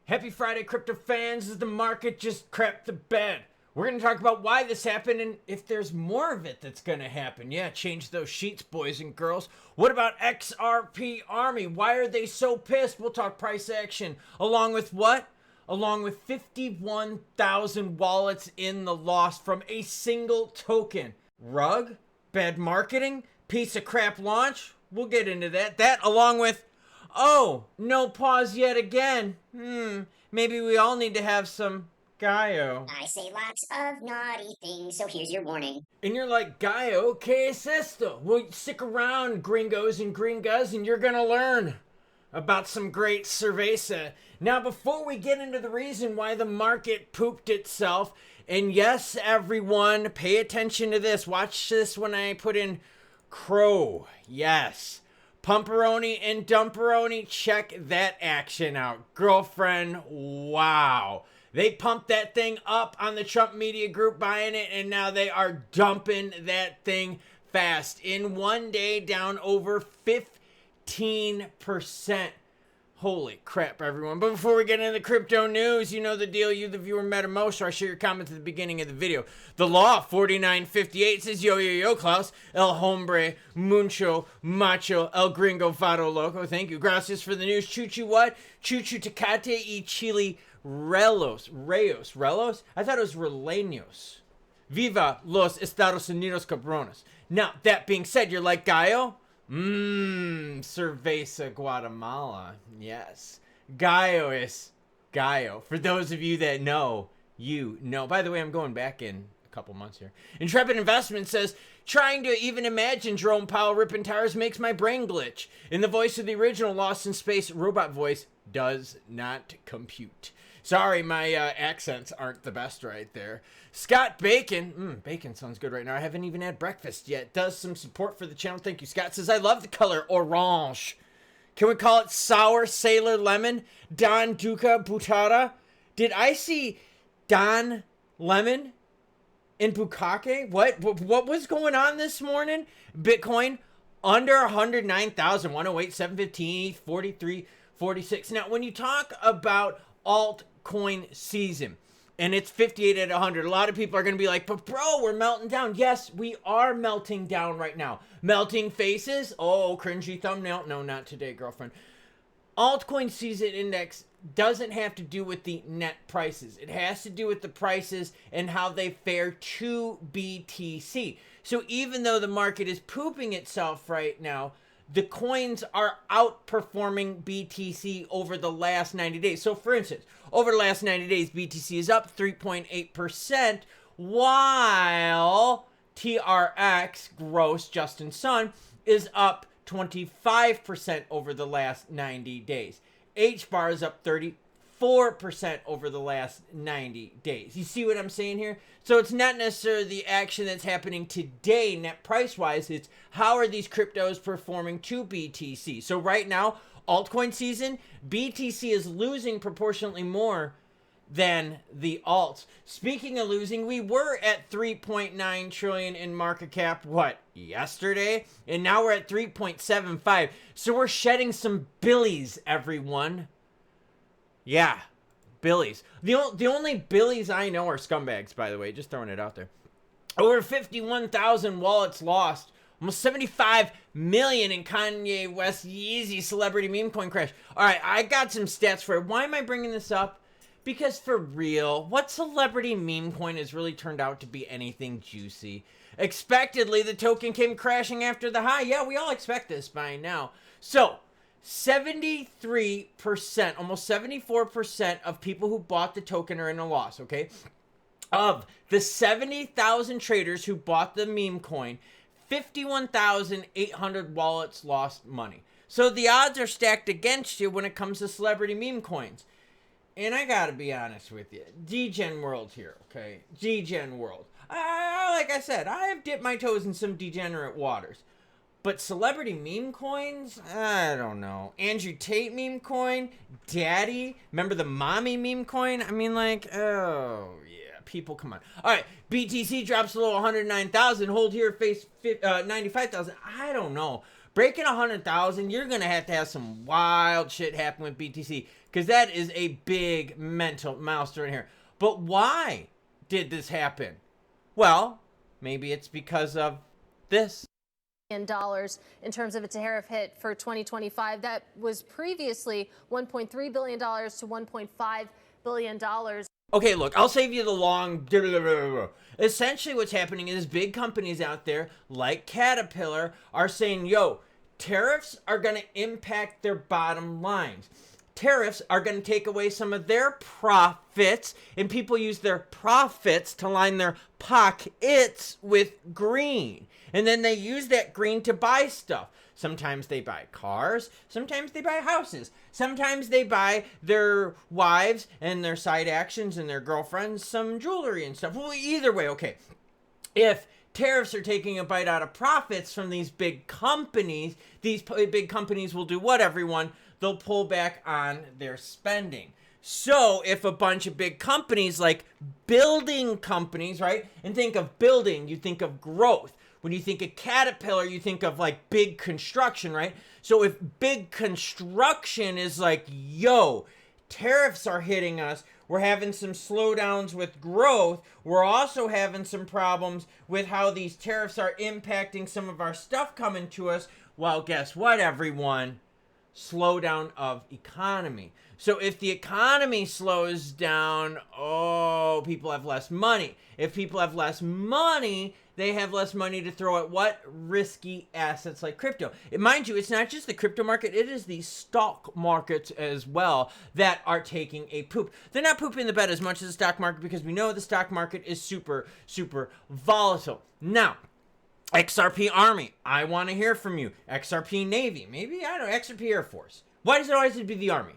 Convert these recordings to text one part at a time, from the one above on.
Happy Friday, crypto fans, as the market just crapped the bed. We're going to talk about why this happened and if there's more of it that's going to happen. Yeah, change those sheets, boys and girls. What about XRP Army? Why are they so pissed? We'll talk price action. Along with what? Along with 51,000 wallets in the loss from a single token. Rug? Bad marketing? Piece of crap launch? We'll get into that. That along with, oh, no pause yet again. Maybe we all need to have some Gaio. I say lots of naughty things, so here's your warning. And you're like, Gaio, ¿qué es esto? Well, stick around, gringos and gringas, and you're gonna learn about some great cerveza. Now, before we get into the reason why the market pooped itself, and yes, everyone, pay attention to this. Watch this when I put in crow. Yes. Pumperoni and Dumperoni, check that action out. Girlfriend, wow. They pumped that thing up on the Trump media group buying it, and now they are dumping that thing fast. In one day, down over 15%. Holy crap, everyone. But before we get into the crypto news, you know the deal. You, the viewer, matter most. So I share your comments at the beginning of the video. The Law 4958 says, yo, yo, yo, Klaus. El Hombre, Mucho, Macho, El Gringo, Vado Loco. Thank you. Gracias for the news. Chuchu what? Chuchu Tecate y Chile Relos. Relos? I thought it was Releños. Viva los Estados Unidos cabrones. Now, that being said, you're like, Gaio? Cerveza Guatemala. Yes. Gaio is Gaio. For those of you that know, you know. By the way, I'm going back in a couple months here. Intrepid Investment says, trying to even imagine Jerome Powell ripping tires makes my brain glitch. In the voice of the original Lost in Space robot voice does not compute. Sorry, my accents aren't the best right there. Scott Bacon. Bacon sounds good right now. I haven't even had breakfast yet. Does some support for the channel. Thank you, Scott. Says, I love the color orange. Can we call it sour Sailor Lemon? Don Duca Butara? Did I see Don Lemon in Bukake? What was going on this morning? Bitcoin under 109,000, 108, 715, 43, 46. Now, when you talk about altcoin season and it's 58 at 100, a lot of people are going to be like, but bro, we're melting down. Yes, we are melting down right now. Melting faces. Oh, cringy thumbnail. No, not today, girlfriend. Altcoin season index doesn't have to do with the net prices. It has to do with the prices and how they fare to BTC. So even though the market is pooping itself right now, the coins are outperforming BTC over the last 90 days. So for instance, over the last 90 days, BTC is up 3.8%, while TRX, gross, Justin Sun, is up 25% over the last 90 days. HBAR is up 34% over the last 90 days. You see what I'm saying here? So it's not necessarily the action that's happening today net price wise. It's how are these cryptos performing to BTC. So right now, altcoin season, BTC is losing proportionately more than the alts. Speaking of losing, we were at 3.9 trillion in market cap, what, yesterday? And now we're at 3.75. So we're shedding some billies, everyone. Yeah, billies. The only billies I know are scumbags, by the way. Just throwing it out there. Over 51,000 wallets lost. Almost 75 million in Kanye West Yeezy celebrity meme coin crash. All right, I got some stats for it. Why am I bringing this up? Because for real, what celebrity meme coin has really turned out to be anything juicy? Expectedly, the token came crashing after the high. Yeah, we all expect this by now. So 73%, almost 74% of people who bought the token are in a loss, okay? Of the 70,000 traders who bought the meme coin, 51,800 wallets lost money. So the odds are stacked against you when it comes to celebrity meme coins. And I gotta be honest with you, degen world here, okay? Degen world. Like I said, I have dipped my toes in some degenerate waters. But celebrity meme coins? I don't know. Andrew Tate meme coin? Daddy? Remember the mommy meme coin? I mean, like, oh, yeah. People, come on. All right, BTC drops below 109,000. Hold here, face 95,000. I don't know. Breaking 100,000, you're going to have some wild shit happen with BTC, because that is a big mental milestone here. But why did this happen? Well, maybe it's because of this. Dollars in terms of a tariff hit for 2025. That was previously $1.3 billion to $1.5 billion. Okay, look, I'll save you the long... Essentially what's happening is big companies out there like Caterpillar are saying, yo, tariffs are going to impact their bottom lines. Tariffs are going to take away some of their profits, and people use their profits to line their pockets with green. And then they use that green to buy stuff. Sometimes they buy cars. Sometimes they buy houses. Sometimes they buy their wives and their side actions and their girlfriends some jewelry and stuff. Well, either way, okay. If tariffs are taking a bite out of profits from these big companies will do what, everyone? They'll pull back on their spending. So if a bunch of big companies like building companies, right? And think of building, you think of growth. When you think of Caterpillar, you think of like big construction, right? So if big construction is like, yo, tariffs are hitting us, we're having some slowdowns with growth, we're also having some problems with how these tariffs are impacting some of our stuff coming to us, well, guess what, everyone? Slowdown of economy. So if the economy slows down, oh, people have less money. If people have less money, they have less money to throw at what? Risky assets like crypto. And mind you, it's not just the crypto market, it is the stock markets as well that are taking a poop. They're not pooping the bed as much as the stock market because we know the stock market is super, super volatile. Now, XRP Army, I want to hear from you. XRP Navy, maybe, I don't know, XRP Air Force. Why does it always have to be the Army?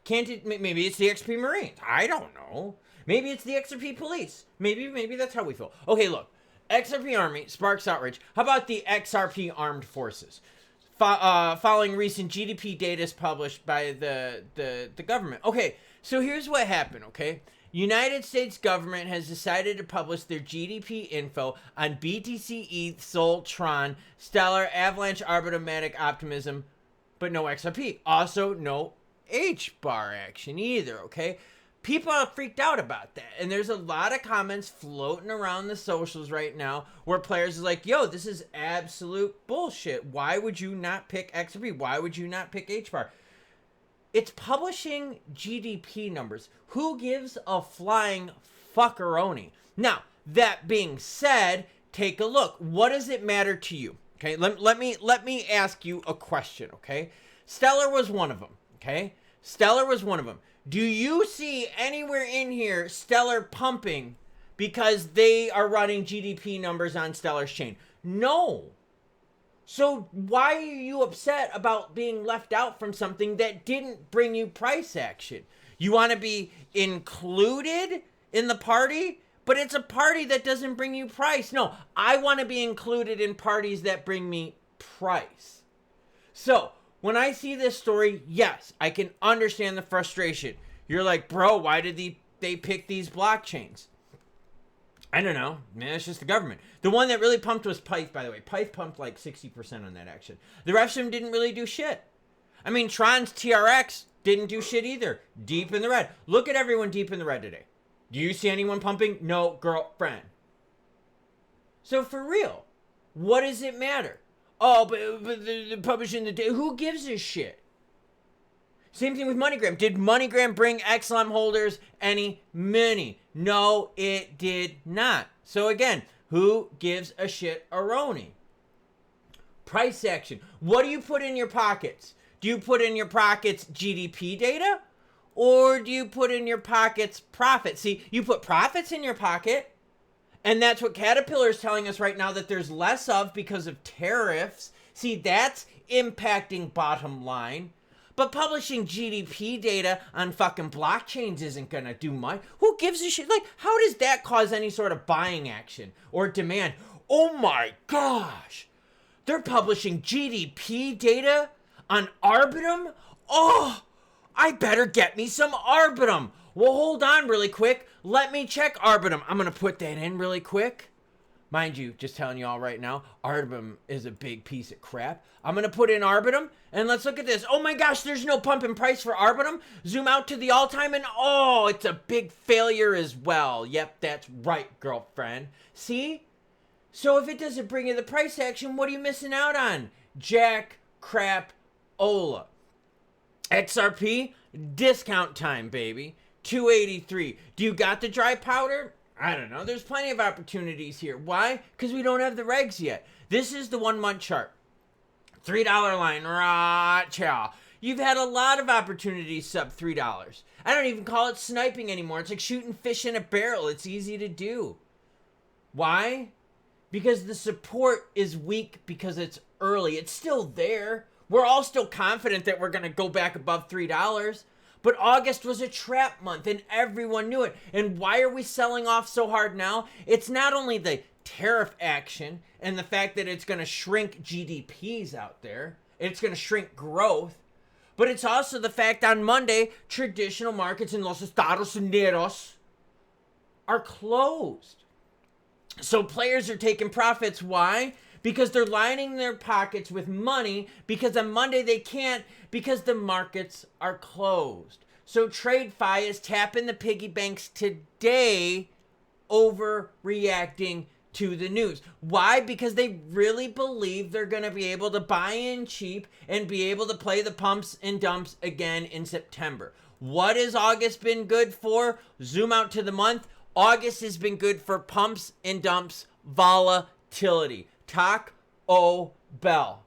Can't it, maybe it's the XRP Marines. I don't know. Maybe it's the XRP Police. Maybe that's how we feel. Okay, look. XRP Army sparks outrage. How about the XRP Armed Forces? Following recent GDP data published by the government. Okay, so here's what happened, okay? United States government has decided to publish their GDP info on BTC, ETH, Sol, Tron, Stellar, Avalanche, Arbitrum, Optimism, but no XRP. Also, no HBAR action either, okay? People are freaked out about that. And there's a lot of comments floating around the socials right now where players are like, yo, this is absolute bullshit. Why would you not pick XRP? Why would you not pick HBAR? It's publishing GDP numbers. Who gives a flying fuckeroni? Now, that being said, take a look. What does it matter to you? Okay, let me ask you a question, okay? Stellar was one of them, okay? Stellar was one of them. Do you see anywhere in here Stellar pumping because they are running GDP numbers on Stellar's chain? No. So why are you upset about being left out from something that didn't bring you price action? You want to be included in the party, but it's a party that doesn't bring you price. No, I want to be included in parties that bring me price. So when I see this story, yes, I can understand the frustration. You're like, bro, why did they pick these blockchains? I don't know. Man, it's just the government. The one that really pumped was Pyth, by the way. Pyth pumped like 60% on that action. The rest of them didn't really do shit. I mean, Tron's TRX didn't do shit either. Deep in the red. Look at everyone deep in the red today. Do you see anyone pumping? No, girlfriend. So for real, what does it matter? Oh, but the publishing the day. Who gives a shit? Same thing with MoneyGram. Did MoneyGram bring XLM holders any money? No, it did not. So again, who gives a shit aroni? Price action. What do you put in your pockets? Do you put in your pockets GDP data? Or do you put in your pockets profit? See, you put profits in your pocket. And that's what Caterpillar is telling us right now that there's less of because of tariffs. See, that's impacting bottom line. But publishing GDP data on fucking blockchains isn't going to do much. Who gives a shit? Like, how does that cause any sort of buying action or demand? Oh my gosh. They're publishing GDP data on Arbitrum? Oh, I better get me some Arbitrum. Well, hold on really quick. Let me check Arbitrum. I'm going to put that in really quick. Mind you, just telling you all right now, Arbitrage is a big piece of crap. I'm going to put in Arbitrage, and let's look at this. Oh my gosh, there's no pump in price for Arbitrage. Zoom out to the all-time, and oh, it's a big failure as well. Yep, that's right, girlfriend. See? So if it doesn't bring you the price action, what are you missing out on? Jack crap Ola. XRP, discount time, baby. 283. Do you got the dry powder? I don't know. There's plenty of opportunities here. Why? Because we don't have the regs yet. This is the 1 month chart. $3 line. Rah, chow. You've had a lot of opportunities sub $3. I don't even call it sniping anymore. It's like shooting fish in a barrel. It's easy to do. Why? Because the support is weak because it's early. It's still there. We're all still confident that we're going to go back above $3. But August was a trap month and everyone knew it. And why are we selling off so hard now? It's not only the tariff action and the fact that it's going to shrink GDPs out there. It's going to shrink growth. But it's also the fact on Monday, traditional markets in Los Estados Unidos are closed. So players are taking profits. Why? Because they're lining their pockets with money, because on Monday they can't, because the markets are closed. So TradeFi is tapping the piggy banks today, overreacting to the news. Why? Because they really believe they're going to be able to buy in cheap and be able to play the pumps and dumps again in September. What has August been good for? Zoom out to the month. August has been good for pumps and dumps, volatility. Taco Bell.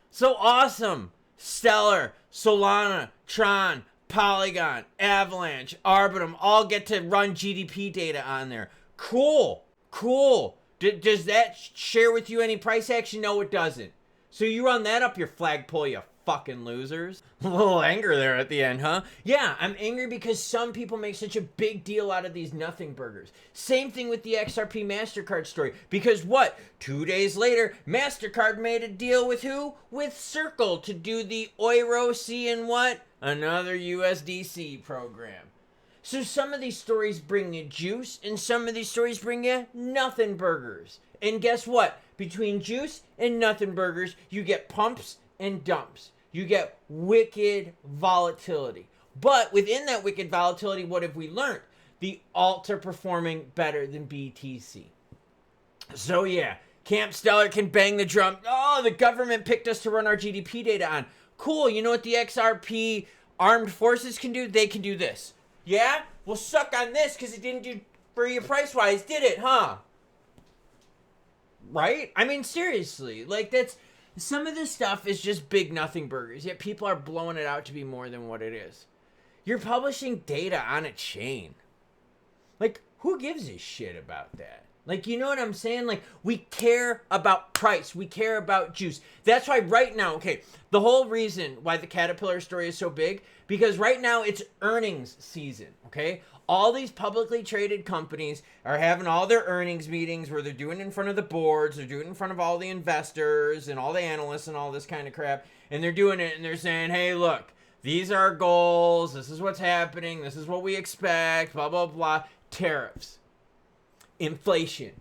So awesome. Stellar, Solana, Tron, Polygon, Avalanche, Arbitrage all get to run GDP data on there. Cool. Cool. Does that share with you any price action? No, it doesn't. So you run that up your flagpole, you fucking losers. A little anger there at the end, huh? Yeah, I'm angry because some people make such a big deal out of these nothing burgers. Same thing with the XRP MasterCard story. Because what? 2 days later, MasterCard made a deal with who? With Circle to do the EURC and what? Another USDC program. So some of these stories bring you juice and some of these stories bring you nothing burgers. And guess what? Between juice and nothing burgers, you get pumps and dumps. You get wicked volatility. But within that wicked volatility, what have we learned? The alts are performing better than BTC. So yeah, Camp Stellar can bang the drum. Oh, the government picked us to run our GDP data on. Cool, you know what the XRP armed forces can do? They can do this. Yeah? Well, suck on this because it didn't do for you price-wise, did it, huh? Right? I mean, seriously. Like, that's... Some of this stuff is just big nothing burgers, yet people are blowing it out to be more than what it is. You're publishing data on a chain. Like, who gives a shit about that? Like, you know what I'm saying? Like, we care about price. We care about juice. That's why right now, okay, the whole reason why the Caterpillar story is so big, because right now it's earnings season, okay? All these publicly traded companies are having all their earnings meetings where they're doing it in front of the boards, they're doing it in front of all the investors and all the analysts and all this kind of crap, and they're doing it and they're saying, hey, look, these are our goals, this is what's happening, this is what we expect, blah, blah, blah. Tariffs, inflation,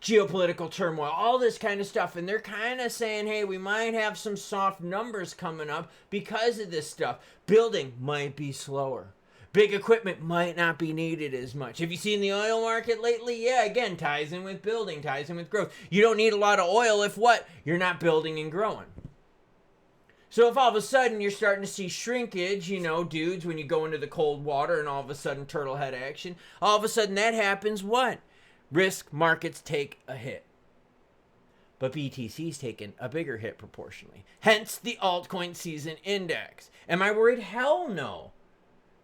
geopolitical turmoil, all this kind of stuff, and they're kind of saying, hey, we might have some soft numbers coming up because of this stuff. Building might be slower. Big equipment might not be needed as much. Have you seen the oil market lately? Yeah, again, ties in with building, ties in with growth. You don't need a lot of oil if what? You're not building and growing. So if all of a sudden you're starting to see shrinkage, you know, dudes, when you go into the cold water and all of a sudden turtle head action, all of a sudden that happens, what? Risk markets take a hit. But BTC's taken a bigger hit proportionally. Hence the altcoin season index. Am I worried? Hell no.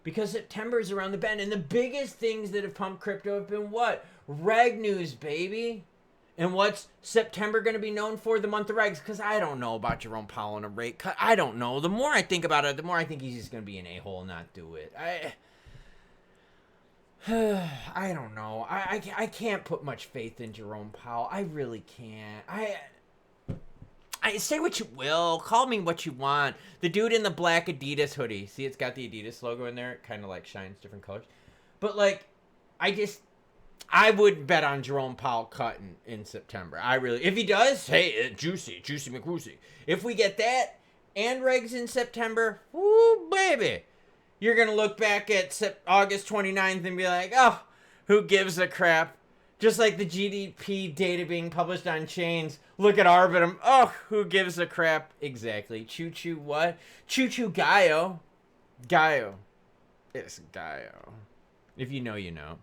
Because September is around the bend. And the biggest things that have pumped crypto have been what? Reg news, baby. And what's September going to be known for? The month of regs. Because I don't know about Jerome Powell and a rate cut. I don't know. The more I think about it, the more I think he's just going to be an a-hole and not do it. I don't know. I can't put much faith in Jerome Powell. I really can't. I say what you will. Call me what you want. The dude in the black Adidas hoodie. See, it's got the Adidas logo in there. It kind of like shines different colors. But like, I I would bet on Jerome Powell cutting in September. I really, if he does, hey, juicy McWoosey. If we get that and regs in September, woo, baby, you're going to look back at August 29th and be like, oh, who gives a crap? Just like the GDP data being published on chains. Look at Arbitrum. Oh, who gives a crap? Exactly. Choo-choo what? Choo-choo Gaio. Gaio. It's Gaio. If you know, you know.